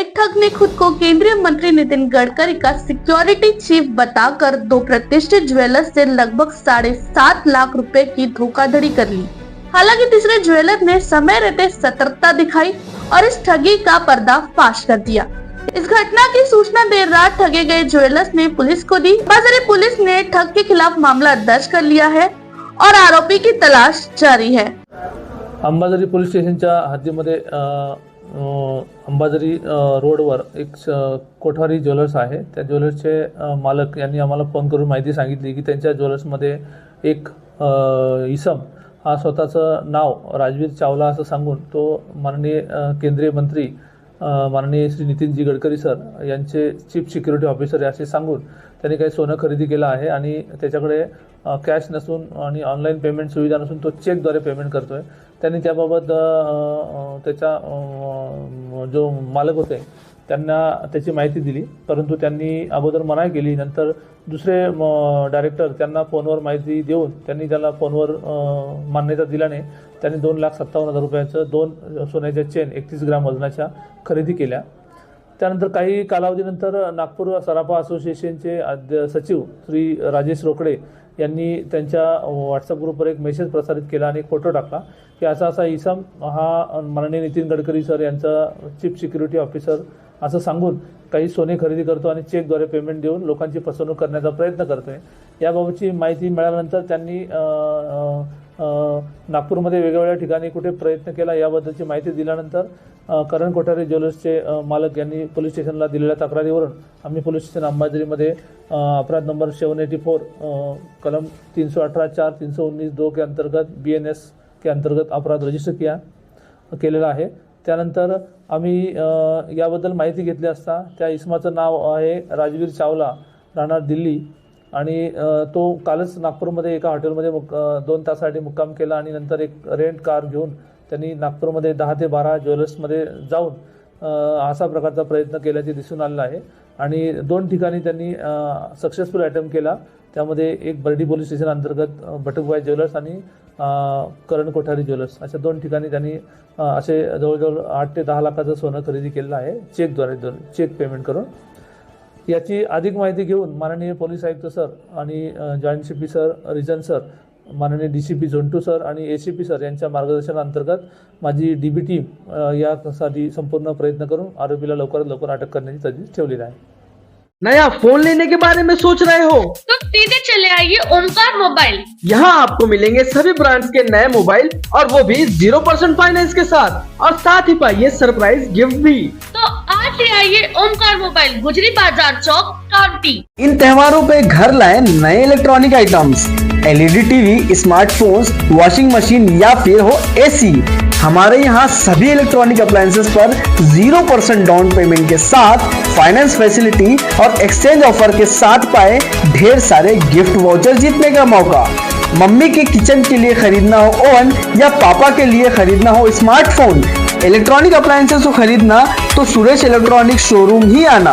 एक ठग ने खुद को केंद्रीय मंत्री नितिन गडकरी का सिक्योरिटी चीफ बताकर दो प्रतिष्ठित ज्वेलर्स से लगभग 7.5 लाख रुपए की धोखाधड़ी कर ली। हालांकि तीसरे ज्वेलर ने समय रहते सतर्कता दिखाई और इस ठगी का पर्दाफाश कर दिया। इस घटना की सूचना देर रात ठगे गए ज्वेलर्स ने पुलिस को दी। बाजारी पुलिस ने ठग के खिलाफ मामला दर्ज कर लिया है और आरोपी की तलाश जारी है। अंबाझरी पोलीस स्टेशनच्या हद्दीमध्ये अंबाझरी रोडवर एक कोठारी ज्वेलर्स आहे। त्या ज्वेलर्सचे मालक यांनी आम्हाला फोन करून माहिती सांगितली की त्यांच्या ज्वेलर्समध्ये एक इसम हा स्वतःचं नाव राजवीर चावला असं सांगून तो माननीय केंद्रीय मंत्री माननीय श्री नितीनजी गडकरी सर यांचे चीफ सिक्युरिटी ऑफिसर असे सांगून त्यांनी काही सोनं खरेदी केलं आहे आणि त्याच्याकडे कॅश नसून आणि ऑनलाईन पेमेंट सुविधा नसून तो चेकद्वारे पेमेंट करतोय। त्यांनी त्याबाबत त्याचा जो मालक होते त्यांना त्याची माहिती दिली, परंतु त्यांनी अगोदर मनाई केली। नंतर दुसरे डायरेक्टर त्यांना फोनवर माहिती देऊन त्यांनी त्याला फोनवर मान्यता दिल्याने त्यांनी 2,57,000 रुपयाचं 2 सोन्याच्या चेन 31 ग्राम वजनाच्या खरेदी केल्या। त्यानंतर काही कालावधीनंतर नागपूर सराफा असोसिएशनचे सचिव श्री राजेश रोकडे यांनी त्यांच्या व्हॉट्सअप ग्रुपवर एक मेसेज प्रसारित केला आणि एक फोटो टाकला की असा इसम हा माननीय नितीन गडकरी सर यांचा चीफ सिक्युरिटी ऑफिसर असं सांगून काही सोने खरेदी करतो आणि चेकद्वारे पेमेंट देऊन लोकांची फसवणूक करण्याचा प्रयत्न करतोय। याबाबतची माहिती मिळाल्यानंतर त्यांनी नागपूरमध्ये वेगवेगळ्या ठिकाणी कुठे प्रयत्न केला याबद्दलची माहिती दिल्यानंतर करण कोठारी ज्वेलर्सचे मालक यांनी पोलीस स्टेशनला दिलेल्या तक्रारीवरून आम्ही पोलीस स्टेशन अंबाझरीमध्ये अपराध नंबर 784 कलम 318(4) 319(2) के अंतर्गत BNS के अंतर्गत अपराध रजिस्टर केलेला आहे। त्यानंतर आम्ही याबद्दल माहिती घेतली असता त्या इसमाचं नाव आहे राजवीर चावला, राहणार दिल्ली आणि तो कालच नागपूरमध्ये एका हॉटेलमध्ये 2 तासासाठी मुक्काम केला आणि नंतर एक रेंट कार घेऊन त्यांनी नागपूरमध्ये 10 ते 12 ज्वेलर्समध्ये जाऊन असा प्रकारचा प्रयत्न केल्याचे दिसून आलेला आहे आणि 2 ठिकाणी त्यांनी सक्सेसफुल अटेम्प्ट केला। त्यामध्ये एक बर्डी पोलीस स्टेशन अंतर्गत बटुकबाई ज्वेलर्स आणि करण कोठारी ज्वेलर्स अशा 2 ठिकाणी त्यांनी असे जवळजवळ 8 ते 10 लाखाचं सोनं खरेदी केलेलं आहे चेक पेमेंट करून। याची अधिक माहिती घेऊन माननीय पोलीस आयुक्त सर आणि joint CP sir, region sir, माननीय DCP झोन 2 सर आणि ACP सर यांच्या मार्गदर्शनाअंतर्गत माझी DB टीम यासाठी संपूर्ण प्रयत्न करून आरोपीला लवकरात लवकर अटक करण्याची तजवीज ठेवलेली आहे। नया फोन लेने के बारे में सोच रहे हो तो सीधे चले आइए ओमकार मोबाइल। यहाँ आपको मिलेंगे सभी ब्रांड्स के नए मोबाइल और वो भी 0% फाइनेंस के साथ और साथ ही पाइए सरप्राइज गिफ्ट भी। तो आज ही आइए ओमकार मोबाइल, गुजरी बाजार चौक, कांटी। इन त्योहारों पे घर लाए नए electronic items, LED TV, smartphones, washing machine या फिर हो AC। हमारे यहाँ सभी इलेक्ट्रॉनिक अप्लायंसेस पर 0% डाउन पेमेंट के साथ फाइनेंस फैसिलिटी और एक्सचेंज ऑफर के साथ पाए ढेर सारे गिफ्ट वाउचर जीतने का मौका। मम्मी के किचन के लिए खरीदना हो ओवन या पापा के लिए खरीदना हो स्मार्टफोन, इलेक्ट्रॉनिक अप्लायंसेस को खरीदना तो सुरेश इलेक्ट्रॉनिक शोरूम ही आना।